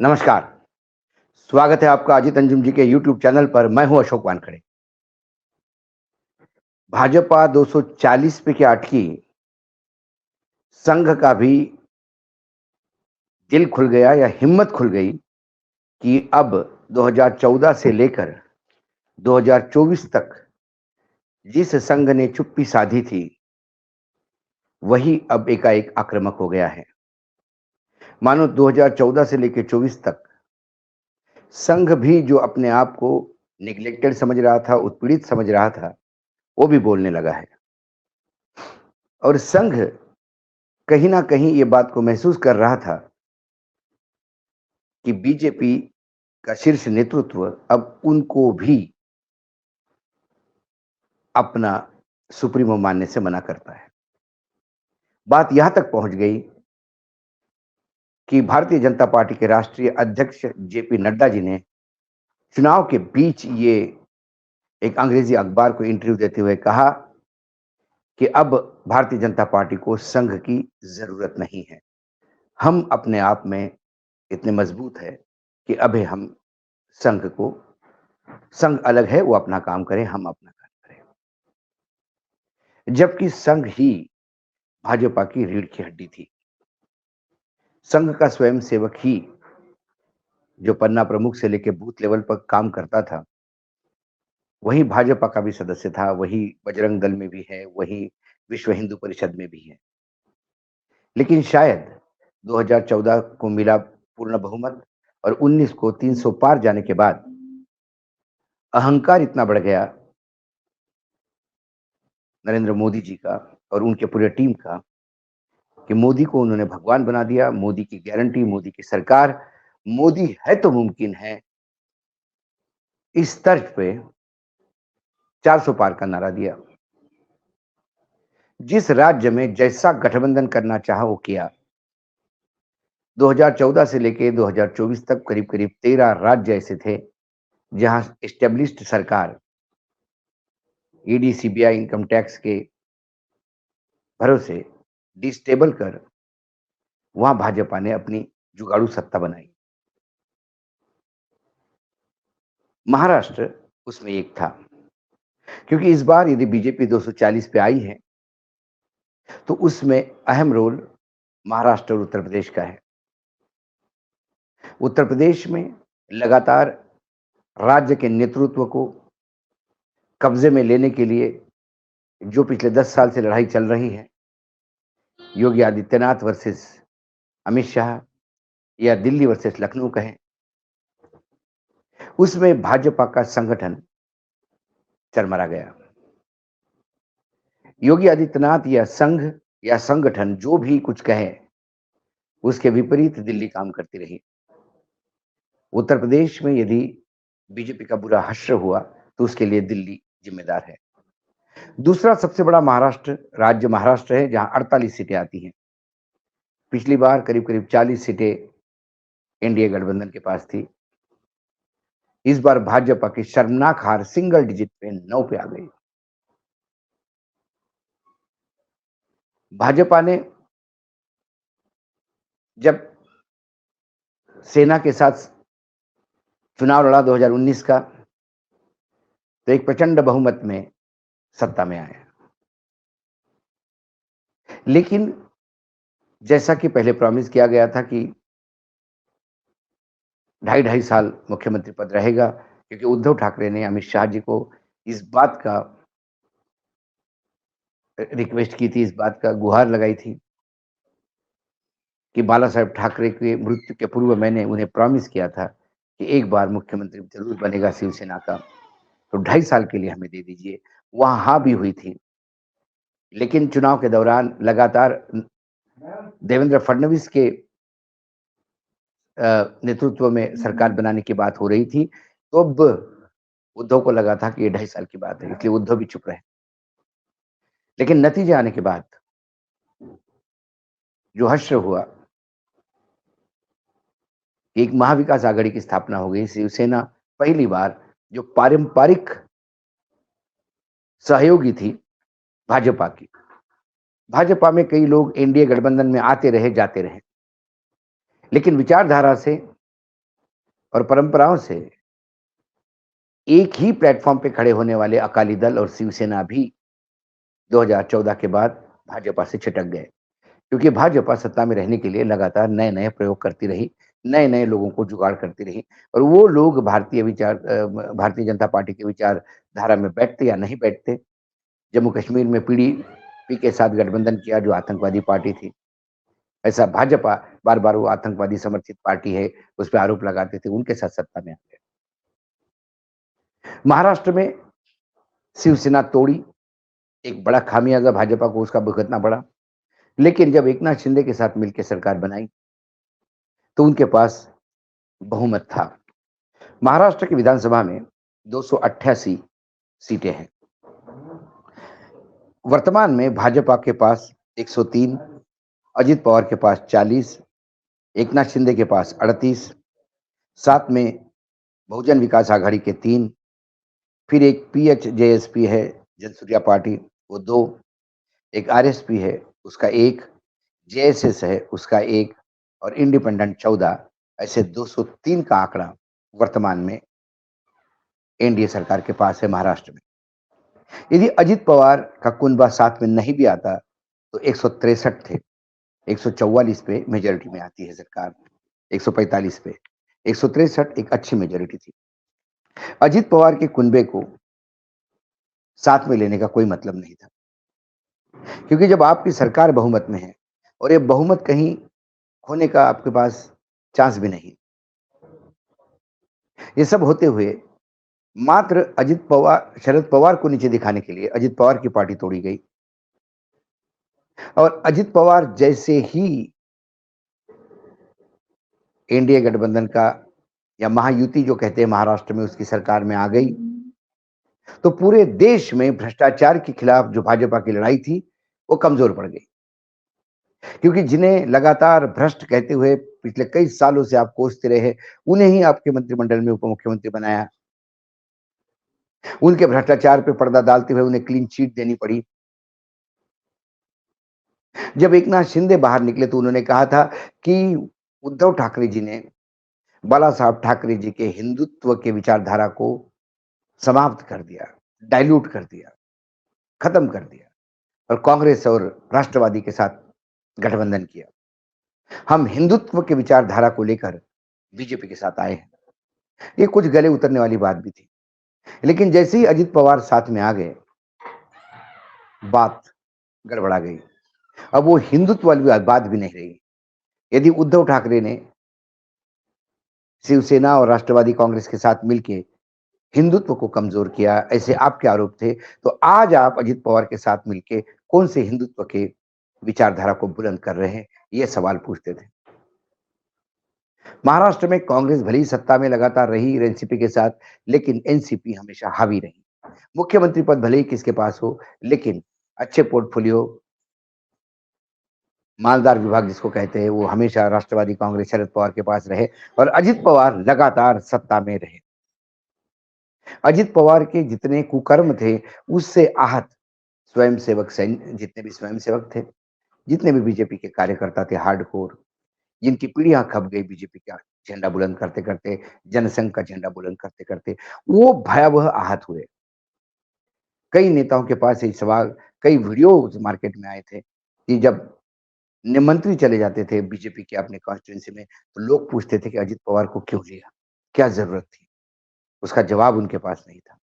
नमस्कार, स्वागत है आपका अजीत अंजुम जी के यूट्यूब चैनल पर। मैं हूं अशोक वानखड़े। भाजपा 240 पे क्या अटकी, संघ का भी दिल खुल गया या हिम्मत खुल गई कि अब 2014 से लेकर 2024 तक जिस संघ ने चुप्पी साधी थी, वही अब एकाएक आक्रामक हो गया है। मानो 2014 से लेकर 24 तक संघ भी जो अपने आप को निग्लेक्टेड समझ रहा था, उत्पीड़ित समझ रहा था, वो भी बोलने लगा है। और संघ कहीं ना कहीं ये बात को महसूस कर रहा था कि बीजेपी का शीर्ष नेतृत्व अब उनको भी अपना सुप्रीमो मानने से मना करता है। बात यहां तक पहुंच गई कि भारतीय जनता पार्टी के राष्ट्रीय अध्यक्ष जेपी नड्डा जी ने चुनाव के बीच ये एक अंग्रेजी अखबार को इंटरव्यू देते हुए कहा कि अब भारतीय जनता पार्टी को संघ की जरूरत नहीं है। हम अपने आप में इतने मजबूत है कि अभी हम संघ को संघ अलग है, वो अपना काम करे, हम अपना काम करें। जबकि संघ ही भाजपा की रीढ़ की हड्डी थी। संघ का स्वयंसेवक ही जो पन्ना प्रमुख से लेकर बूथ लेवल पर काम करता था, वही भाजपा का भी सदस्य था, वही बजरंग दल में भी है, वही विश्व हिंदू परिषद में भी है। लेकिन शायद 2014 को मिला पूर्ण बहुमत और 19 को 300 पार जाने के बाद अहंकार इतना बढ़ गया नरेंद्र मोदी जी का और उनके पूरे टीम का कि मोदी को उन्होंने भगवान बना दिया। मोदी की गारंटी, मोदी की सरकार, मोदी है तो मुमकिन है, इस तर्ज पे 400 पार का नारा दिया। जिस राज्य में जैसा गठबंधन करना चाहा वो किया। 2014 से लेकर 2024 तक करीब करीब 13 राज्य ऐसे थे जहां एस्टेब्लिश्ड सरकार ईडी, सीबीआई, इनकम टैक्स के भरोसे डिस्टेबल कर वहां भाजपा ने अपनी जुगाड़ू सत्ता बनाई। महाराष्ट्र उसमें एक था, क्योंकि इस बार यदि बीजेपी 240 पे आई है तो उसमें अहम रोल महाराष्ट्र और उत्तर प्रदेश का है। उत्तर प्रदेश में लगातार राज्य के नेतृत्व को कब्जे में लेने के लिए जो पिछले 10 साल से लड़ाई चल रही है, योगी आदित्यनाथ वर्सेस अमित शाह या दिल्ली वर्सेस लखनऊ कहें, उसमें भाजपा का संगठन चरमरा गया। योगी आदित्यनाथ या संघ या संगठन जो भी कुछ कहे, उसके विपरीत दिल्ली काम करती रही। उत्तर प्रदेश में यदि बीजेपी का बुरा हश्र हुआ तो उसके लिए दिल्ली जिम्मेदार है। दूसरा सबसे बड़ा महाराष्ट्र राज्य महाराष्ट्र है, जहां 48 सीटें आती हैं। पिछली बार करीब करीब 40 सीटें एनडीए गठबंधन के पास थी। इस बार भाजपा की शर्मनाक हार सिंगल डिजिट पे 9 पे आ गई। भाजपा ने जब सेना के साथ चुनाव लड़ा 2019 का, तो एक प्रचंड बहुमत में सत्ता में आया। लेकिन जैसा कि पहले प्रॉमिस किया गया था कि 2.5 साल मुख्यमंत्री पद रहेगा, क्योंकि उद्धव ठाकरे ने अमित शाह जी को इस बात का रिक्वेस्ट की थी, इस बात का गुहार लगाई थी कि बाला साहेब ठाकरे की मृत्यु के पूर्व मैंने उन्हें प्रॉमिस किया था कि एक बार मुख्यमंत्री जरूर बनेगा शिवसेना का, तो 2.5 साल के लिए हमें दे दीजिए। वहां हाँ भी हुई थी, लेकिन चुनाव के दौरान लगातार देवेंद्र फडणवीस के नेतृत्व में सरकार बनाने की बात हो रही थी, तो अब उद्धव को लगा था कि ये 2.5 साल की बात है, इसलिए उद्धव भी चुप रहे। लेकिन नतीजे आने के बाद जो हश्र हुआ, एक महाविकास आघाड़ी की स्थापना हो गई। शिवसेना पहली बार जो पारंपरिक सहयोगी थी भाजपा की, भाजपा में कई लोग एनडीए गठबंधन में आते रहे जाते रहे, लेकिन विचारधारा से और परंपराओं से एक ही प्लेटफॉर्म पे खड़े होने वाले अकाली दल और शिवसेना भी 2014 के बाद भाजपा से छिटक गए, क्योंकि भाजपा सत्ता में रहने के लिए लगातार नए-नए प्रयोग करती रही, नए-नए लोगों को जुगाड़ करती रही और वो लोग भारतीय जनता पार्टी की विचारधारा में बैठते या नहीं बैठते। जम्मू कश्मीर में पीडीपी के साथ गठबंधन किया जो आतंकवादी पार्टी थी। ऐसा भाजपा बार-बार वो आतंकवादी समर्थित पार्टी है, उस पे आरोप लगाते थे, उनके साथ सत्ता में आ गए। महाराष्ट्र में शिवसेना तोड़ी, एक बड़ा खामियाजा भाजपा को उसका भुगतना पड़ा। लेकिन जब एकनाथ शिंदे के साथ मिलकर सरकार बनाई, तो उनके पास बहुमत था। महाराष्ट्र की विधानसभा में 288 सीटें हैं। वर्तमान में भाजपा के पास 103, अजित पवार के पास 40, एकनाथ शिंदे के पास 38, साथ में बहुजन विकास आघाड़ी के 3, फिर एक पीएचजेएसपी है जनसुरिया पार्टी, वो 2, एक आरएसपी है उसका 1, जेएसएस है उसका 1 और इंडिपेंडेंट 14, ऐसे 203 का आंकड़ा वर्तमान में एनडीए सरकार के पास है महाराष्ट्र में। यदि अजित पवार का कुनबा साथ में नहीं भी आता तो 163 थे, 144 पे मेजॉरिटी में आती है सरकार, 145 पे, 163 एक अच्छी मेजॉरिटी थी। अजित पवार के कुनबे को साथ में लेने का कोई मतलब नहीं था, क्योंकि जब आपकी सरकार बहुमत में है और ये बहुमत कहीं खोने का आपके पास चांस भी नहीं। ये सब होते हुए मात्र शरद पवार को नीचे दिखाने के लिए अजित पवार की पार्टी तोड़ी गई और अजित पवार जैसे ही एनडीए गठबंधन का या महायुति जो कहते हैं महाराष्ट्र में उसकी सरकार में आ गई, तो पूरे देश में भ्रष्टाचार के खिलाफ जो भाजपा की लड़ाई थी वो कमजोर पड़ गई, क्योंकि जिन्हें लगातार भ्रष्ट कहते हुए पिछले कई सालों से आप कोसते रहे, उन्हें ही आपके मंत्रिमंडल में उप मुख्यमंत्री बनाया। उनके भ्रष्टाचार पे पर्दा डालते हुए उन्हें क्लीन चिट देनी पड़ी। जब एकनाथ शिंदे बाहर निकले तो उन्होंने कहा था कि उद्धव ठाकरे जी ने बाला साहब ठाकरे जी के हिंदुत्व के विचारधारा को समाप्त कर दिया, डाइल्यूट कर दिया, खत्म कर दिया और कांग्रेस और राष्ट्रवादी के साथ गठबंधन किया। हम हिंदुत्व के विचारधारा को लेकर बीजेपी के साथ आए हैं। ये कुछ गले उतरने वाली बात भी थी, लेकिन जैसे ही अजित पवार साथ में आ गए, बात गड़बड़ा गई। अब वो हिंदुत्व वाली बात भी नहीं रही। यदि उद्धव ठाकरे ने शिवसेना और राष्ट्रवादी कांग्रेस के साथ मिलकर हिंदुत्व को कमजोर किया, ऐसे आपके आरोप थे, तो आज आप अजित पवार के साथ मिलकर कौन से हिंदुत्व के विचारधारा को बुलंद कर रहे हैं, ये सवाल पूछते थे। महाराष्ट्र में कांग्रेस भली सत्ता में लगातार रही एनसीपी के साथ, लेकिन एनसीपी हमेशा हावी रही। मुख्यमंत्री पद भले ही किसके पास हो, लेकिन अच्छे पोर्टफोलियो, मालदार विभाग जिसको कहते हैं, वो हमेशा राष्ट्रवादी कांग्रेस शरद पवार के पास रहे और अजित पवार लगातार सत्ता में रहे। अजित पवार के जितने कुकर्म थे उससे आहत स्वयंसेवक सैन्य, जितने भी स्वयंसेवक थे, जितने भी बीजेपी के कार्यकर्ता थे हार्डकोर, जिनकी पीढ़ियां खप गई बीजेपी का झंडा बुलंद करते करते, जनसंघ का झंडा बुलंद करते करते, वो भयावह आहत हुए। कई नेताओं के पास ये सवाल, कई वीडियो मार्केट में आए थे कि जब निमंत्री चले जाते थे बीजेपी के अपने कॉन्स्टिट्यूंसी में, तो लोग पूछते थे कि अजित पवार को क्यों लिया, क्या जरूरत थी? उसका जवाब उनके पास नहीं था।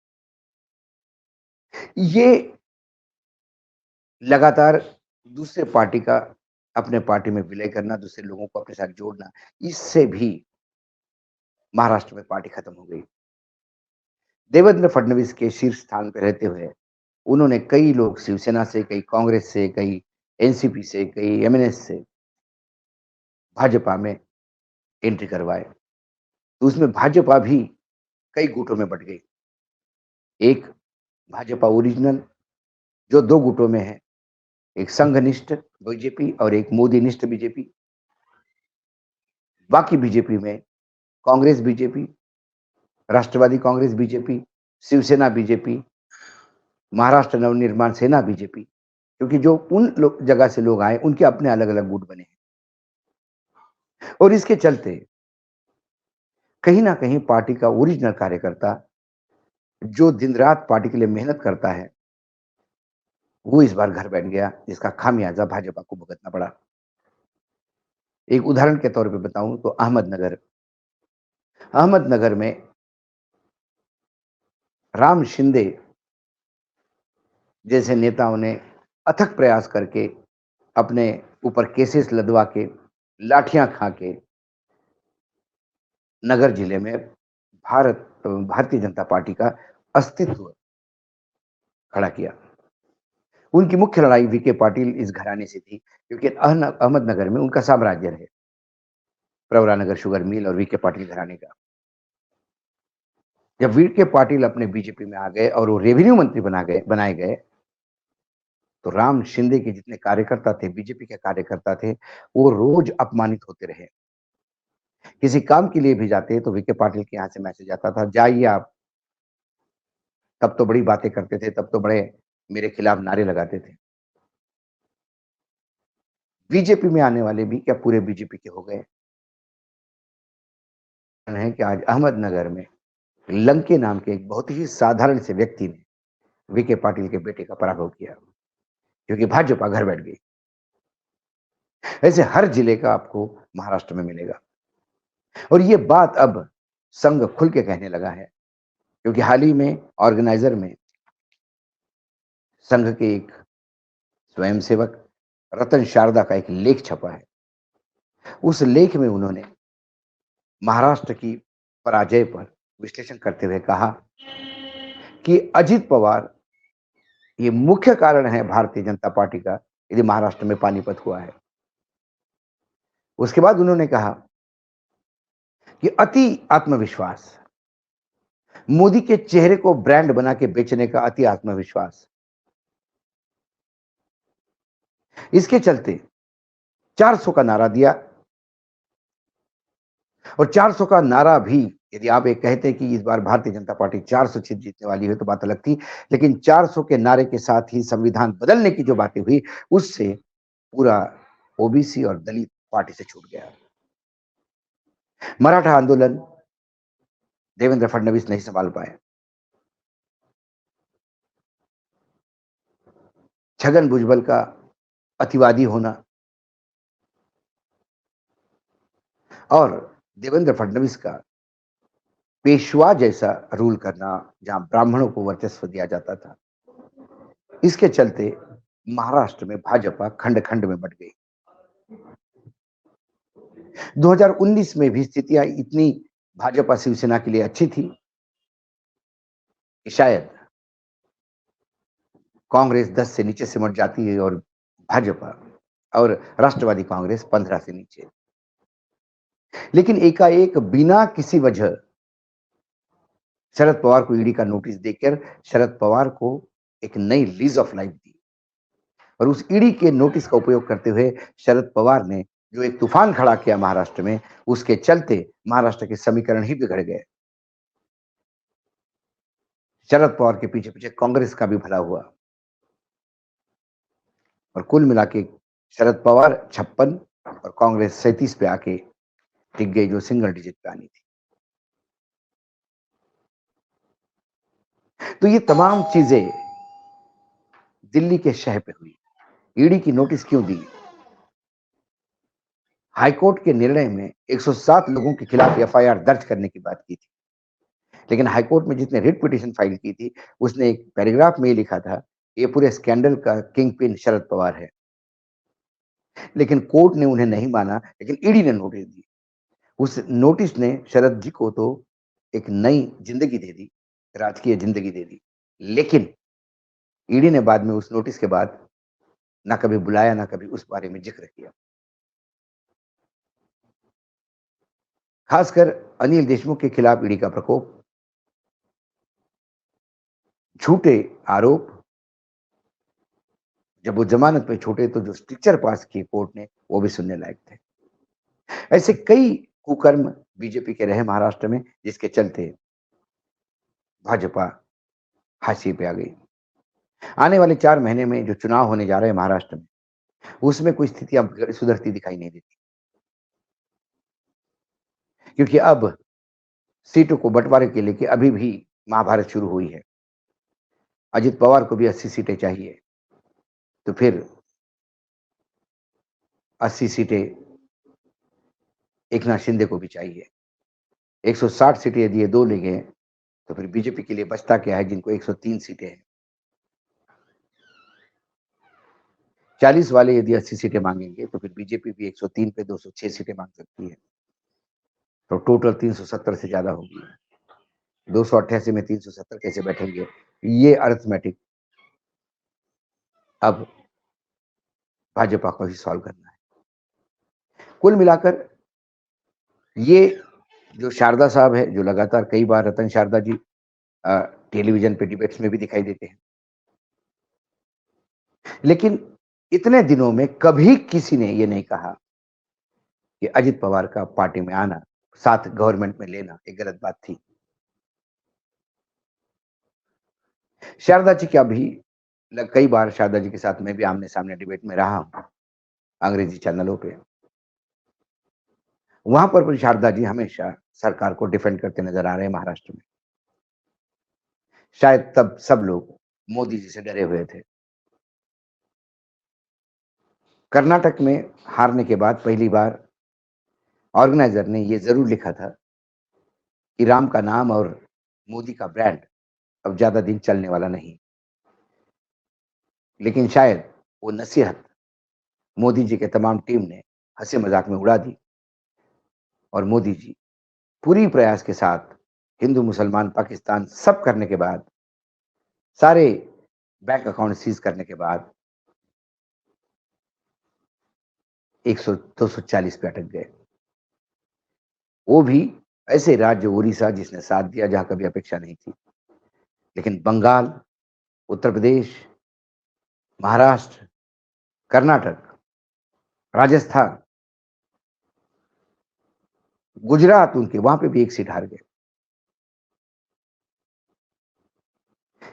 ये लगातार दूसरे पार्टी का अपने पार्टी में विलय करना, दूसरे लोगों को अपने साथ जोड़ना, इससे भी महाराष्ट्र में पार्टी खत्म हो गई। देवेंद्र फडणवीस के शीर्ष स्थान पर रहते हुए उन्होंने कई लोग शिवसेना से, कई कांग्रेस से, कई एनसीपी से, कई एमएनएस से भाजपा में एंट्री करवाए, तो उसमें भाजपा भी कई गुटों में बट गई। एक भाजपा ओरिजिनल जो 2 गुटों में है, एक संघनिष्ठ बीजेपी और एक मोदीनिष्ठ बीजेपी। बाकी बीजेपी में कांग्रेस बीजेपी, राष्ट्रवादी कांग्रेस बीजेपी, शिवसेना बीजेपी, महाराष्ट्र नवनिर्माण सेना बीजेपी, क्योंकि जो उन जगह से लोग आए उनके अपने अलग अलग गुट बने हैं और इसके चलते कहीं ना कहीं पार्टी का ओरिजिनल कार्यकर्ता जो दिन रात पार्टी के लिए मेहनत करता है, वो इस बार घर बैठ गया, जिसका खामियाजा भाजपा को भुगतना पड़ा। एक उदाहरण के तौर पे बताऊं तो अहमदनगर में राम शिंदे जैसे नेताओं ने अथक प्रयास करके अपने ऊपर केसेस लदवा के, लाठियां खा के नगर जिले में भारतीय जनता पार्टी का अस्तित्व खड़ा किया। उनकी मुख्य लड़ाई वीके पाटिल इस घराने से थी, क्योंकि अहमदनगर में उनका साम्राज्य है, प्रवरानगर शुगर मिल और वीके पाटिल घराने का। जब वीके पाटिल अपने बीजेपी में आ गए और वो रेवेन्यू मंत्री बनाए गए, तो राम शिंदे के जितने कार्यकर्ता थे, बीजेपी के कार्यकर्ता थे, वो रोज अपमानित होते रहे। किसी काम के लिए भी जाते तो वीके पाटिल के यहाँ से मैसेज आता था, जाइए आप, तब तो बड़ी बातें करते थे, तब तो बड़े मेरे खिलाफ नारे लगाते थे। बीजेपी में आने वाले भी क्या पूरे बीजेपी के हो गए हैं कि आज अहमदनगर में लंके नाम के एक बहुत ही साधारण से व्यक्ति ने वीके पाटिल के बेटे का पराभव किया, क्योंकि भाजपा घर बैठ गई। ऐसे हर जिले का आपको महाराष्ट्र में मिलेगा, और ये बात अब संघ खुल के कहने लगा है, क्योंकि हाल ही में ऑर्गेनाइजर में संघ के एक स्वयंसेवक रतन शारदा का एक लेख छपा है। उस लेख में उन्होंने महाराष्ट्र की पराजय पर विश्लेषण करते हुए कहा कि अजित पवार ये मुख्य कारण है भारतीय जनता पार्टी का यदि महाराष्ट्र में पानीपत हुआ है। उसके बाद उन्होंने कहा कि अति आत्मविश्वास, मोदी के चेहरे को ब्रांड बना के बेचने का अति आत्मविश्वास, इसके चलते 400 का नारा दिया, और 400 का नारा भी यदि आप एक कहते कि इस बार भारतीय जनता पार्टी 400 सीट जीतने वाली है तो बात अलग थी, लेकिन 400 के नारे के साथ ही संविधान बदलने की जो बातें हुई, उससे पूरा ओबीसी और दलित पार्टी से छूट गया। मराठा आंदोलन देवेंद्र फडणवीस नहीं संभाल पाए। छगन भुजबल का अतिवादी होना और देवेंद्र फडणवीस का पेशवा जैसा रूल करना, जहां ब्राह्मणों को वर्चस्व दिया जाता था, इसके चलते महाराष्ट्र में भाजपा खंड खंड में बट गई। 2019 में भी स्थितियां इतनी भाजपा शिवसेना के लिए अच्छी थी कि शायद कांग्रेस 10 से नीचे सिमट जाती है और भाजपा और राष्ट्रवादी कांग्रेस 15 से नीचे। लेकिन एकाएक बिना किसी वजह शरद पवार को ईडी का नोटिस देकर शरद पवार को एक नई लीज ऑफ लाइफ दी, और उस ईडी के नोटिस का उपयोग करते हुए शरद पवार ने जो एक तूफान खड़ा किया महाराष्ट्र में, उसके चलते महाराष्ट्र के समीकरण ही बिगड़ गए। शरद पवार के पीछे पीछे कांग्रेस का भी भला हुआ, और कुल मिला के शरद पवार 56 और कांग्रेस 37 पे आके टिक गई, जो सिंगल डिजिट पे आनी थी। तो ये तमाम चीजें दिल्ली के शह पे हुई। ईडी की नोटिस क्यों दी? हाईकोर्ट के निर्णय में 107 लोगों के खिलाफ एफआईआर दर्ज करने की बात की थी, लेकिन हाईकोर्ट में जिसने रिट पिटीशन फाइल की थी, उसने एक पैराग्राफ में ये लिखा था, ये पूरे स्कैंडल का किंग पिन शरद पवार है। लेकिन कोर्ट ने उन्हें नहीं माना, लेकिन ईडी ने नोटिस दी। उस नोटिस ने शरद जी को तो एक नई जिंदगी दे दी, राजकीय जिंदगी दे दी, लेकिन ईडी ने बाद में उस नोटिस के बाद ना कभी बुलाया, ना कभी उस बारे में जिक्र किया। खासकर अनिल देशमुख के खिलाफ ईडी का प्रकोप, झूठे आरोप, जब वो जमानत पे छूटे तो जो स्ट्रिक्चर पास किए कोर्ट ने, वो भी सुनने लायक थे। ऐसे कई कुकर्म बीजेपी के रहे महाराष्ट्र में, जिसके चलते भाजपा हाशिए पे आ गई। आने वाले 4 महीने में जो चुनाव होने जा रहे हैं महाराष्ट्र में, उसमें कोई स्थितियां सुधरती दिखाई नहीं देती, क्योंकि अब सीटों को बंटवारे के लिए कि अभी भी महाभारत शुरू हुई है। अजित पवार को भी 80 सीटें चाहिए, तो फिर 80 सीटें एकनाथ शिंदे को भी चाहिए। 160 सीटें यदि ये 2 ले गए, तो फिर बीजेपी के लिए बचता क्या है, जिनको 103 सीटें हैं। 40 वाले यदि 80 सीटें मांगेंगे, तो फिर बीजेपी भी 103 पे 206 सीटें मांग सकती है, तो टोटल 370 से ज्यादा होगी। 288 में 370 कैसे बैठेंगे, ये अरिथमेटिक अब भाजपा को ही सॉल्व करना है। कुल मिलाकर ये जो शारदा साहब है, जो लगातार कई बार रतन शारदा जी टेलीविजन पे डिबेट्स में भी दिखाई देते हैं, लेकिन इतने दिनों में कभी किसी ने ये नहीं कहा कि अजित पवार का पार्टी में आना, साथ गवर्नमेंट में लेना एक गलत बात थी। शारदा जी का भी कई बार शारदा जी के साथ मैं भी आमने सामने डिबेट में रहा हूं अंग्रेजी चैनलों पे। वहां पर भी शारदा जी हमेशा सरकार को डिफेंड करते नजर आ रहे हैं महाराष्ट्र में। शायद तब सब लोग मोदी जी से डरे हुए थे। कर्नाटक में हारने के बाद पहली बार ऑर्गेनाइजर ने यह जरूर लिखा था कि राम का नाम और मोदी का ब्रांड अब ज्यादा दिन चलने वाला नहीं। लेकिन शायद वो नसीहत मोदी जी के तमाम टीम ने हंसी मजाक में उड़ा दी, और मोदी जी पूरी प्रयास के साथ हिंदू मुसलमान पाकिस्तान सब करने के बाद, सारे बैंक अकाउंट सीज करने के बाद 100 240 पे अटक गए। वो भी ऐसे राज्य उड़ीसा जिसने साथ दिया जहां कभी अपेक्षा नहीं थी। लेकिन बंगाल, उत्तर प्रदेश, महाराष्ट्र, कर्नाटक, राजस्थान, गुजरात, उनके वहां पे भी एक सीट हार गए।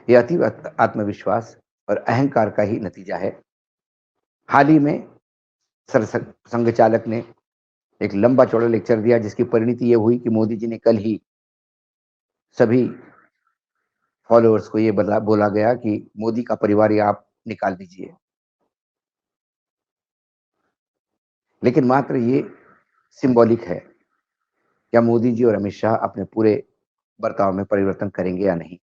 ये अति आत्मविश्वास और अहंकार का ही नतीजा है। हाल ही में सर संघ चालक ने एक लंबा चौड़ा लेक्चर दिया, जिसकी परिणति यह हुई कि मोदी जी ने कल ही सभी फॉलोअर्स को ये बोला गया कि मोदी का परिवार ये आप निकाल दीजिए। लेकिन मात्र ये सिंबॉलिक है। क्या मोदी जी और अमित शाह अपने पूरे बर्ताव में परिवर्तन करेंगे या नहीं,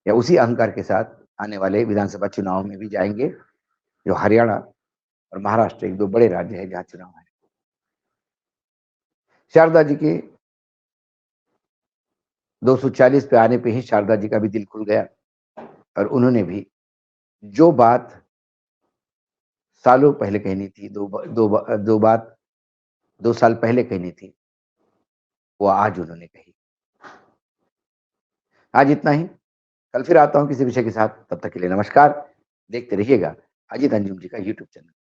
या उसी अहंकार के साथ आने वाले विधानसभा चुनाव में भी जाएंगे, जो हरियाणा और महाराष्ट्र एक दो बड़े राज्य है जहां चुनाव है। शारदा जी के 240 पे आने पे ही शारदा जी का भी दिल खुल गया, और उन्होंने भी जो बात सालों पहले कहनी थी, दो बात 2 साल पहले कहनी थी, वो आज उन्होंने कही। आज इतना ही। कल फिर आता हूं किसी विषय के साथ। तब तक के लिए नमस्कार। देखते रहिएगा अजीत अंजुम जी का यूट्यूब चैनल।